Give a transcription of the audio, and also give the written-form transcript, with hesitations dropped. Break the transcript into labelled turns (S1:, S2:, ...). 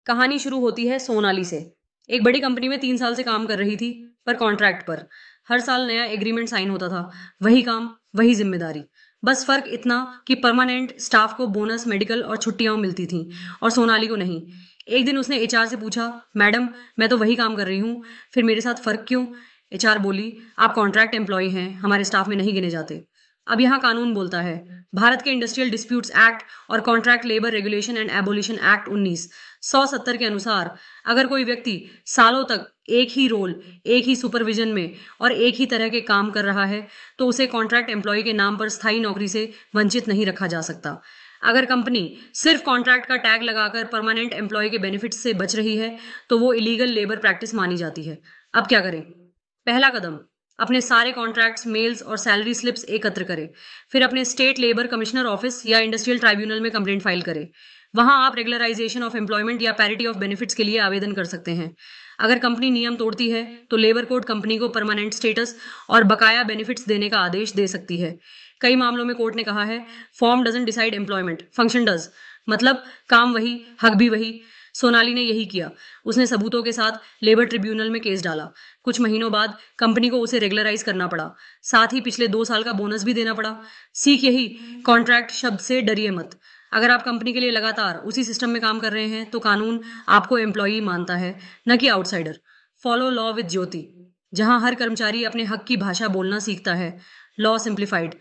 S1: कहानी शुरू होती है सोनाली से। एक बड़ी कंपनी में 3 साल से काम कर रही थी, पर कॉन्ट्रैक्ट पर। हर साल नया एग्रीमेंट साइन होता था। वही काम, वही जिम्मेदारी। बस फर्क इतना कि परमानेंट स्टाफ को बोनस, मेडिकल और छुट्टियां मिलती थीं और सोनाली को नहीं। एक दिन उसने एचआर से पूछा, मैडम, मैं तो वही काम कर रही हूँ, फिर मेरे साथ फर्क क्यों? एचआर बोली, आप कॉन्ट्रैक्ट एम्प्लॉय हैं, हमारे स्टाफ में नहीं गिने जाते। अब यहाँ कानून बोलता है। भारत के इंडस्ट्रियल डिस्प्यूट्स एक्ट और contract labour regulation and abolition act 1970 के अनुसार अगर कोई व्यक्ति सालों तक एक ही रोल, एक ही सुपरविजन में और एक ही तरह के काम कर रहा है, तो उसे कॉन्ट्रैक्ट एम्प्लॉय के नाम पर स्थायी नौकरी से वंचित नहीं रखा जा सकता। अगर कंपनी सिर्फ कॉन्ट्रैक्ट का टैग लगाकर परमानेंट एम्प्लॉय के बेनिफिट्स से बच रही है, तो वो इलीगल लेबर प्रैक्टिस मानी जाती है। अब क्या करें? पहला कदम, अपने सारे कॉन्ट्रैक्ट्स, मेल्स और सैलरी स्लिप्स एकत्र करें। फिर अपने स्टेट लेबर कमिश्नर ऑफिस या इंडस्ट्रियल ट्राइब्यूनल में कंप्लेंट फाइल करें। वहां आप रेगुलराइजेशन ऑफ एम्प्लॉयमेंट या पैरिटी ऑफ बेनिफिट्स के लिए आवेदन कर सकते हैं। अगर कंपनी नियम तोड़ती है, तो लेबर कोड कंपनी को परमानेंट स्टेटस और बकाया बेनिफिट्स देने का आदेश दे सकती है। कई मामलों में कोर्ट ने कहा है, form doesn't decide employment, function does. मतलब काम वही, हक भी वही। सोनाली ने यही किया। उसने सबूतों के साथ लेबर ट्रिब्यूनल में केस डाला। कुछ महीनों बाद कंपनी को उसे रेगुलराइज करना पड़ा। साथ ही पिछले 2 साल का बोनस भी देना पड़ा। सीख यही, कॉन्ट्रैक्ट शब्द से डरिए मत। अगर आप कंपनी के लिए लगातार उसी सिस्टम में काम कर रहे हैं, तो कानून आपको एम्प्लॉई मानता है, न कि आउटसाइडर। फॉलो लॉ विद ज्योति, जहां हर कर्मचारी अपने हक की भाषा बोलना सीखता है। Law simplified.